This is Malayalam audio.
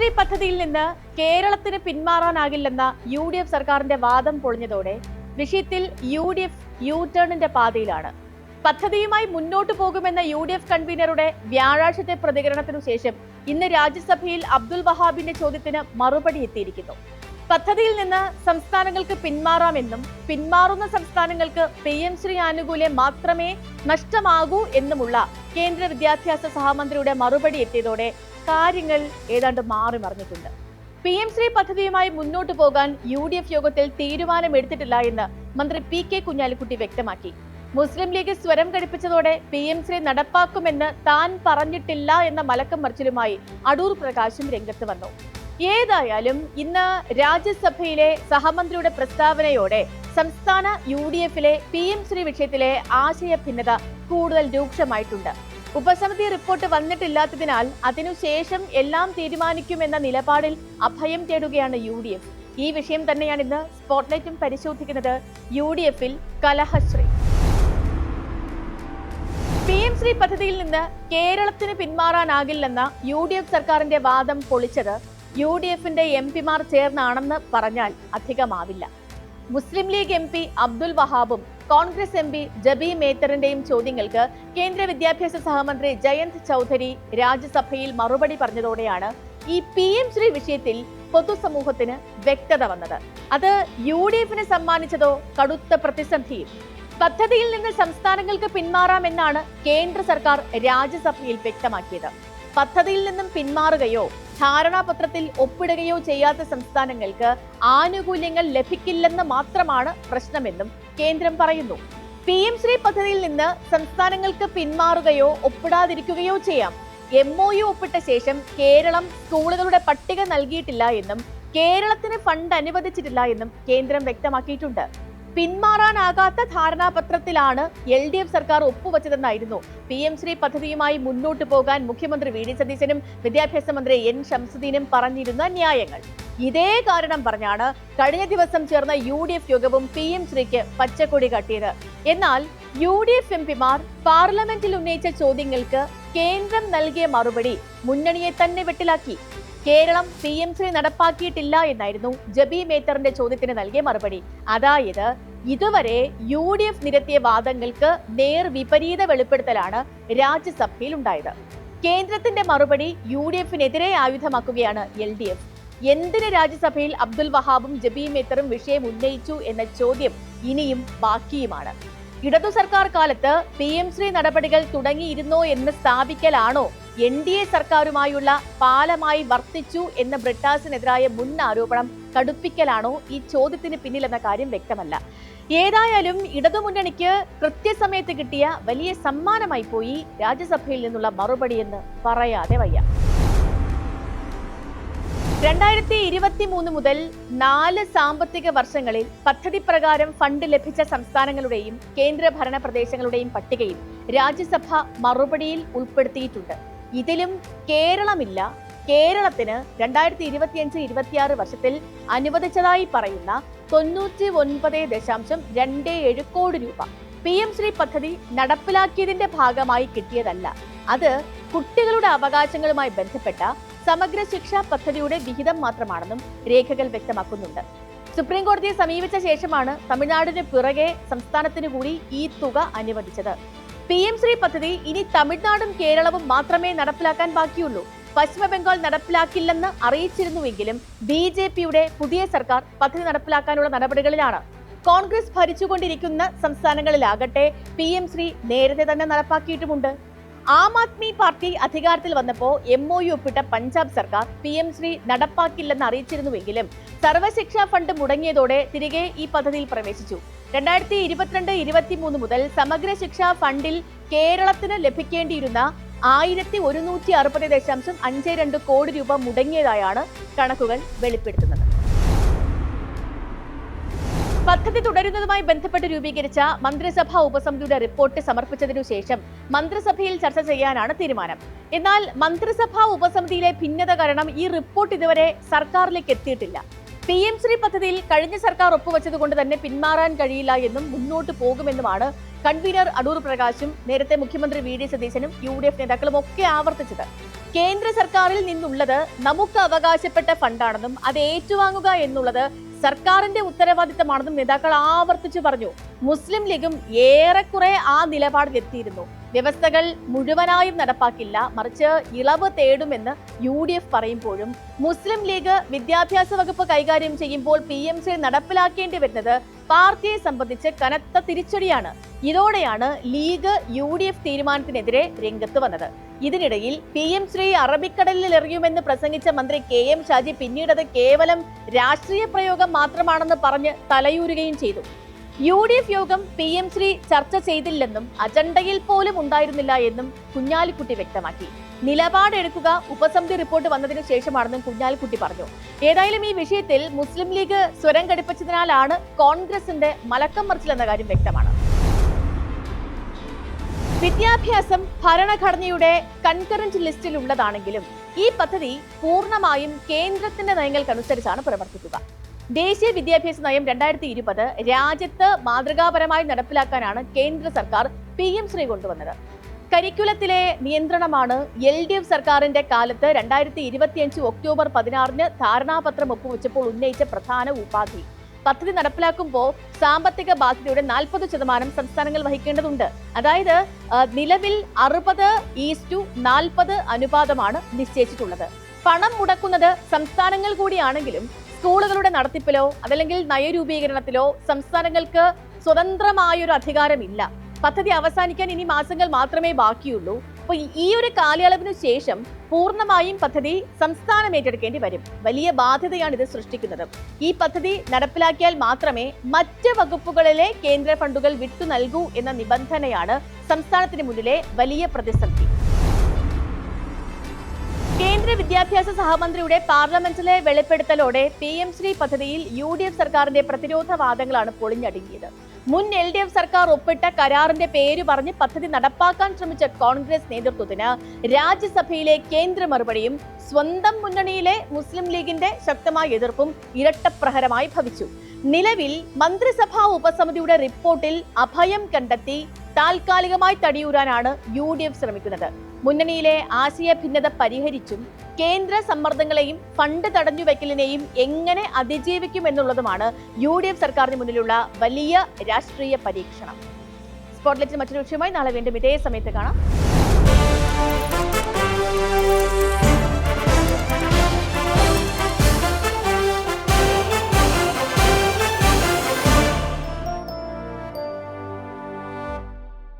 ശ്രീ പദ്ധതിയിൽ നിന്ന് കേരളത്തിന് പിന്മാറാനാകില്ലെന്ന UDF സർക്കാരിന്റെ വാദം പൊളിഞ്ഞതോടെ വിഷയത്തിൽ UDF യു-ടേണിന്റെ പാതയിലാണ്. പദ്ധതിയുമായി മുന്നോട്ടു പോകുമെന്ന UDF കൺവീനറുടെ വ്യാഴാഴ്ചത്തെ പ്രതികരണത്തിനു ശേഷം ഇന്ന് രാജ്യസഭയിൽ അബ്ദുൽ വഹാബിന്റെ ചോദ്യത്തിന് മറുപടി എത്തിയിരിക്കുന്നു. പദ്ധതിയിൽ നിന്ന് സംസ്ഥാനങ്ങൾക്ക് പിന്മാറാമെന്നും പിന്മാറുന്ന സംസ്ഥാനങ്ങൾക്ക് PM ശ്രീ ആനുകൂല്യം മാത്രമേ നഷ്ടമാകൂ എന്നുമുള്ള കേന്ദ്ര വിദ്യാഭ്യാസ സഹമന്ത്രിയുടെ മറുപടി എത്തിയതോടെ കാര്യങ്ങൾ ഏതാണ്ട് മാറി മറിഞ്ഞിട്ടുണ്ട്. PM ശ്രീ പദ്ധതിയുമായി മുന്നോട്ടു പോകാൻ UDF യോഗത്തിൽ തീരുമാനമെടുത്തിട്ടില്ല എന്ന് മന്ത്രി PK കുഞ്ഞാലിക്കുട്ടി വ്യക്തമാക്കി. മുസ്ലിം ലീഗ് സ്വരം ഘടിപ്പിച്ചതോടെ PM ശ്രീ നടപ്പാക്കുമെന്ന് താൻ പറഞ്ഞിട്ടില്ല എന്ന മലക്കം മറിച്ചിലുമായി അടൂർ പ്രകാശും രംഗത്ത് വന്നു. ഏതായാലും ഇന്ന് രാജ്യസഭയിലെ സഹമന്ത്രിയുടെ പ്രസ്താവനയോടെ സംസ്ഥാന UDF-ലെ PM ശ്രീ വിഷയത്തിലെ ആശയ ഭിന്നത കൂടുതൽ രൂക്ഷമായിട്ടുണ്ട്. ഉപസമിതി റിപ്പോർട്ട് വന്നിട്ടില്ലാത്തതിനാൽ അതിനുശേഷം എല്ലാം തീരുമാനിക്കുമെന്ന നിലപാടിൽ അഭയം തേടുകയാണ് UDF. ഈ വിഷയം തന്നെയാണ് ഇന്ന് സ്പോട്ട്ലൈറ്റും പരിശോധിക്കുന്നത്. UDF-ൽ കലഹശ്രീ. PM ശ്രീ പദ്ധതിയിൽ നിന്ന് കേരളത്തിന് പിന്മാറാനാകില്ലെന്ന UDF സർക്കാരിന്റെ വാദം പൊളിച്ചത് UDF-ന്റെ MP-മാർ ചേർന്നാണെന്ന് പറഞ്ഞാൽ അധികമാവില്ല. മുസ്ലിം ലീഗ് MP അബ്ദുൽ വഹാബും കോൺഗ്രസ് MP ജബി മേത്തറിന്റെയും ചോദ്യങ്ങൾക്ക് കേന്ദ്ര വിദ്യാഭ്യാസ സഹമന്ത്രി ജയന്ത് ചൗധരി രാജ്യസഭയിൽ മറുപടി പറഞ്ഞതോടെയാണ് ഈ PM ശ്രീ വിഷയത്തിൽ പൊതുസമൂഹത്തിന് വ്യക്തത വന്നത്. അത് UDF-ന് സമ്മാനിച്ചതോ കടുത്ത പ്രതിസന്ധിയും. പദ്ധതിയിൽ നിന്ന് സംസ്ഥാനങ്ങൾക്ക് പിന്മാറാമെന്നാണ് കേന്ദ്ര സർക്കാർ രാജ്യസഭയിൽ വ്യക്തമാക്കിയത്. പദ്ധതിയിൽ നിന്നും പിന്മാറുകയോ ധാരണാപത്രത്തിൽ ഒപ്പിടുകയോ ചെയ്യാത്ത സംസ്ഥാനങ്ങൾക്ക് ആനുകൂല്യങ്ങൾ ലഭിക്കില്ലെന്ന് മാത്രമാണ് പ്രശ്നമെന്നും കേന്ദ്രം പറയുന്നു. PM ശ്രീ പദ്ധതിയിൽ നിന്ന് സംസ്ഥാനങ്ങൾക്ക് പിന്മാറുകയോ ഒപ്പിടാതിരിക്കുകയോ ചെയ്യാം. MOU ഒപ്പിട്ട ശേഷം കേരളം സ്കൂളുകളുടെ പട്ടിക നൽകിയിട്ടില്ല എന്നും കേരളത്തിന് ഫണ്ട് അനുവദിച്ചിട്ടില്ല എന്നും കേന്ദ്രം വ്യക്തമാക്കിയിട്ടുണ്ട്. പിന്മാറാനാകാത്ത ധാരണാപത്രത്തിലാണ് LDF സർക്കാർ ഒപ്പുവച്ചതെന്നായിരുന്നു PM ശ്രീ പദ്ധതിയുമായി മുന്നോട്ടു പോകാൻ മുഖ്യമന്ത്രി VD സതീശനും വിദ്യാഭ്യാസ മന്ത്രി N ഷംസുദ്ദീനും പറഞ്ഞിരുന്ന ന്യായങ്ങൾ. ഇതേ കാരണം പറഞ്ഞാണ് കഴിഞ്ഞ ദിവസം ചേർന്ന UDF യോഗവും PM ശ്രീക്ക് പച്ചക്കൊടി കാട്ടിയത്. എന്നാൽ UDF MP-മാർ പാർലമെന്റിൽ ഉന്നയിച്ച ചോദ്യങ്ങൾക്ക് കേന്ദ്രം നൽകിയ മറുപടി മുന്നണിയെ തന്നെ വെട്ടിലാക്കി. കേരളം PM ശ്രീ നടപ്പാക്കിയിട്ടില്ല എന്നായിരുന്നു ജബി മേത്തറിന്റെ ചോദ്യത്തിന് നൽകിയ മറുപടി. അതായത് ഇതുവരെ UDF നിരത്തിയ വാദങ്ങൾക്ക് നേർ വിപരീത വെളിപ്പെടുത്തലാണ് രാജ്യസഭയിൽ ഉണ്ടായത്. കേന്ദ്രത്തിന്റെ മറുപടി UDF-നെതിരെ ആയുധമാക്കുകയാണ് LDF. എന്തിന് രാജ്യസഭയിൽ അബ്ദുൽ വഹാബും ജബി മേത്തറും വിഷയം ഉന്നയിച്ചു എന്ന ചോദ്യം ഇനിയും ബാക്കിയുമാണ്. ഇടതു സർക്കാർ കാലത്ത് PM ശ്രീ നടപടികൾ തുടങ്ങിയിരുന്നോ എന്ന് സ്ഥാപിക്കലാണോ NDA സർക്കാരുമായുള്ള പാലമായി വർത്തിച്ചു എന്ന ബ്രിട്ടാസിനെതിരായ മുൻ ആരോപണം കടുപ്പിക്കലാണോ ഈ ചോദ്യത്തിന് പിന്നിലെന്ന കാര്യം വ്യക്തമല്ല. ഏതായാലും ഇടതുമുന്നണിക്ക് കൃത്യസമയത്ത് കിട്ടിയ വലിയ സമ്മാനമായി പോയി രാജ്യസഭയിൽ നിന്നുള്ള മറുപടിയെന്ന് പറയാതെ വയ്യ. 2023 മുതൽ 4 സാമ്പത്തിക വർഷങ്ങളിൽ പദ്ധതി പ്രകാരം ഫണ്ട് ലഭിച്ച സംസ്ഥാനങ്ങളുടെയും കേന്ദ്രഭരണ പ്രദേശങ്ങളുടെയും പട്ടികയും രാജ്യസഭ മറുപടിയിൽ ഉൾപ്പെടുത്തിയിട്ടുണ്ട്. ഇതിലും കേരളമില്ല. കേരളത്തിന് 2025-26 വർഷത്തിൽ അനുവദിച്ചതായി പറയുന്ന 99.27 കോടി രൂപ PM ശ്രീ പദ്ധതി നടപ്പിലാക്കിയതിന്റെ ഭാഗമായി കിട്ടിയതല്ല. അത് കുട്ടികളുടെ അവകാശങ്ങളുമായി ബന്ധപ്പെട്ട സമഗ്ര ശിക്ഷാ പദ്ധതിയുടെ വിഹിതം മാത്രമാണെന്നും രേഖകൾ വ്യക്തമാക്കുന്നുണ്ട്. സുപ്രീം കോടതിയെ സമീപിച്ച ശേഷമാണ് തമിഴ്നാടിന് പിറകെ സംസ്ഥാനത്തിനു കൂടി ഈ തുക അനുവദിച്ചത്. PM ശ്രീ പദ്ധതി ഇനി തമിഴ്നാടും കേരളവും മാത്രമേ നടപ്പിലാക്കാൻ ബാക്കിയുള്ളൂ. പശ്ചിമ ബംഗാൾ നടപ്പിലാക്കില്ലെന്ന് അറിയിച്ചിരുന്നുവെങ്കിലും BJP-യുടെ പുതിയ സർക്കാർ പദ്ധതി നടപ്പിലാക്കാനുള്ള നടപടികളിലാണ്. കോൺഗ്രസ് ഭരിച്ചുകൊണ്ടിരിക്കുന്ന സംസ്ഥാനങ്ങളിലാകട്ടെ PM ശ്രീ നേരത്തെ തന്നെ നടപ്പാക്കിയിട്ടുമുണ്ട്. ആം ആദ്മി പാർട്ടി അധികാരത്തിൽ വന്നപ്പോൾ MOU ഒപ്പിട്ട പഞ്ചാബ് സർക്കാർ PM ശ്രീ നടപ്പാക്കില്ലെന്ന് അറിയിച്ചിരുന്നുവെങ്കിലും സർവശിക്ഷാ ഫണ്ട് മുടങ്ങിയതോടെ തിരികെ ഈ പദ്ധതിയിൽ പ്രവേശിച്ചു. 2022-23 മുതൽ സമഗ്ര ശിക്ഷാ ഫണ്ടിൽ കേരളത്തിന് ലഭിക്കേണ്ടിയിരുന്ന 1160.52 കോടി രൂപ മുടങ്ങിയതായാണ് കണക്കുകൾ വെളിപ്പെടുത്തുന്നത്. പദ്ധതി തുടരുന്നതുമായി ബന്ധപ്പെട്ട് രൂപീകരിച്ച മന്ത്രിസഭാ ഉപസമിതിയുടെ റിപ്പോർട്ട് സമർപ്പിച്ചതിനു ശേഷം മന്ത്രിസഭയിൽ ചർച്ച ചെയ്യാനാണ് തീരുമാനം. എന്നാൽ മന്ത്രിസഭാ ഉപസമിതിയിലെ ഭിന്നത കാരണം ഈ റിപ്പോർട്ട് ഇതുവരെ സർക്കാരിലേക്ക് എത്തിയിട്ടില്ല. PM ശ്രീ പദ്ധതിയിൽ കഴിഞ്ഞ സർക്കാർ ഒപ്പുവെച്ചതുകൊണ്ട് തന്നെ പിന്മാറാൻ കഴിയില്ല എന്നും മുന്നോട്ട് പോകുമെന്നുമാണ് കൺവീനർ അടൂർ പ്രകാശും നേരത്തെ മുഖ്യമന്ത്രി VD സതീശനും UDF നേതാക്കളും ഒക്കെ ആവർത്തിച്ചത്. കേന്ദ്ര സർക്കാരിൽ നിന്നുള്ളത് നമുക്ക് അവകാശപ്പെട്ട ഫണ്ടാണെന്നും അത് ഏറ്റുവാങ്ങുക എന്നുള്ളത് സർക്കാരിന്റെ ഉത്തരവാദിത്തമാണെന്നും നേതാക്കൾ ആവർത്തിച്ചു പറഞ്ഞു. മുസ്ലിം ലീഗും ഏറെക്കുറെ ആ നിലപാടിലെത്തിയിരുന്നു. വ്യവസ്ഥകൾ മുഴുവനായും നടപ്പാക്കില്ല, മറിച്ച് ഇളവ് തേടുമെന്ന് UDF പറയുമ്പോഴും മുസ്ലിം ലീഗ് വിദ്യാഭ്യാസ വകുപ്പ് കൈകാര്യം ചെയ്യുമ്പോൾ PMC നടപ്പിലാക്കേണ്ടി വരുന്നത് പാർട്ടിയെ സംബന്ധിച്ച് കനത്ത തിരിച്ചടിയാണ്. ഇതോടെയാണ് ലീഗ് UDF തീരുമാനത്തിനെതിരെ രംഗത്ത് വന്നത്. ഇതിനിടയിൽ PM ശ്രീ അറബിക്കടലിൽ എറിയുമെന്ന് പ്രസംഗിച്ച മന്ത്രി KM ഷാജി പിന്നീട് അത് കേവലം രാഷ്ട്രീയ പ്രയോഗം മാത്രമാണെന്ന് പറഞ്ഞ് തലയൂരുകയും ചെയ്തു. UDF യോഗം PM ശ്രീ ചർച്ച ചെയ്തില്ലെന്നും അജണ്ടയിൽ പോലും ഉണ്ടായിരുന്നില്ല എന്നും കുഞ്ഞാലിക്കുട്ടി വ്യക്തമാക്കി. നിലപാടെടുക്കുക ഉപസമിതി റിപ്പോർട്ട് വന്നതിന് ശേഷമാണെന്നും കുഞ്ഞാലിക്കുട്ടി പറഞ്ഞു. ഏതായാലും ഈ വിഷയത്തിൽ മുസ്ലിം ലീഗ് സ്വരം ഘടിപ്പിച്ചതിനാലാണ് കോൺഗ്രസിന്റെ മലക്കം മറിച്ചിലെന്ന കാര്യം വ്യക്തമാണ്. വിദ്യാഭ്യാസം ഭരണഘടനയുടെ കൺകറന്റ് ലിസ്റ്റിൽ ഉള്ളതാണെങ്കിലും ഈ പദ്ധതി പൂർണ്ണമായും കേന്ദ്രത്തിന്റെ നയങ്ങൾക്കനുസരിച്ചാണ് പ്രവർത്തിക്കുക. ദേശീയ വിദ്യാഭ്യാസ നയം 2020 രാജ്യത്ത് മാതൃകാപരമായി നടപ്പിലാക്കാനാണ് കേന്ദ്ര സർക്കാർ PM ശ്രീ കൊണ്ടുവന്നത്. കരിക്കുലത്തിലെ നിയന്ത്രണമാണ് LDF സർക്കാരിന്റെ കാലത്ത് 2025 ഒക്ടോബർ 16 ധാരണാപത്രം ഒപ്പുവെച്ചപ്പോൾ ഉന്നയിച്ച പ്രധാന ഉപാധി. പദ്ധതി നടപ്പിലാക്കുമ്പോൾ സാമ്പത്തിക ബാധ്യതയുടെ 40% സംസ്ഥാനങ്ങൾ വഹിക്കേണ്ടതുണ്ട്. അതായത് നിലവിൽ 60:40 അനുപാതമാണ് നിശ്ചയിച്ചിട്ടുള്ളത്. പണം മുടക്കുന്നത് സംസ്ഥാനങ്ങൾ കൂടിയാണെങ്കിലും സ്കൂളുകളുടെ നടത്തിപ്പിലോ അതല്ലെങ്കിൽ നയരൂപീകരണത്തിലോ സംസ്ഥാനങ്ങൾക്ക് സ്വതന്ത്രമായൊരു അധികാരമില്ല. പദ്ധതി അവസാനിക്കാൻ ഇനി മാസങ്ങൾ മാത്രമേ ബാക്കിയുള്ളൂ. അപ്പോൾ ഈ ഒരു കാലയളവിനു ശേഷം പൂർണ്ണമായും പദ്ധതി സംസ്ഥാനം ഏറ്റെടുക്കേണ്ടി വരും. വലിയ ബാധ്യതയാണ് ഇത് സൃഷ്ടിക്കുന്നത്. ഈ പദ്ധതി നടപ്പിലാക്കിയാൽ മാത്രമേ മറ്റ് വകുപ്പുകളിലെ കേന്ദ്ര ഫണ്ടുകൾ വിട്ടു നൽകൂ എന്ന നിബന്ധനയാണ് സംസ്ഥാനത്തിന് മുന്നിലെ വലിയ പ്രതിസന്ധി. കേന്ദ്ര വിദ്യാഭ്യാസ സഹമന്ത്രിയുടെ പാർലമെന്റിലെ വെളിപ്പെടുത്തലോടെ PM ശ്രീ പദ്ധതിയിൽ UDF സർക്കാരിന്റെ പ്രതിരോധ വാദങ്ങളാണ് പൊളിഞ്ഞടുങ്ങിയത്. മുൻ LDF സർക്കാർ ഒപ്പിട്ട കരാറിന്റെ പേര് പറഞ്ഞ് പദ്ധതി നടപ്പാക്കാൻ ശ്രമിച്ച കോൺഗ്രസ് നേതൃത്വത്തിന് രാജ്യസഭയിലെ കേന്ദ്ര മറുപടിയും സ്വന്തം മുന്നണിയിലെ മുസ്ലിം ലീഗിന്റെ ശക്തമായ എതിർപ്പും ഇരട്ടപ്രഹരമായി ഭവിച്ചു. നിലവിൽ മന്ത്രിസഭാ ഉപസമിതിയുടെ റിപ്പോർട്ടിൽ അഭയം കണ്ടെത്തി താൽക്കാലികമായി തടിയൂരാനാണ് UDF ശ്രമിക്കുന്നത്. മുന്നണിയിലെ ആശയ ഭിന്നത പരിഹരിച്ചും കേന്ദ്ര സമ്മർദ്ദങ്ങളെയും ഫണ്ട് തടഞ്ഞുവെക്കലിനെയും എങ്ങനെ അതിജീവിക്കുമെന്നുള്ളതുമാണ് UDF സർക്കാരിന് മുന്നിലുള്ള വലിയ രാഷ്ട്രീയ പരീക്ഷണം. സ്പോട്ട്ലൈറ്റിൽ മറ്റൊരു വിഷയമായി നാളെ വീണ്ടും ഇതേ സമയത്ത് കാണാം.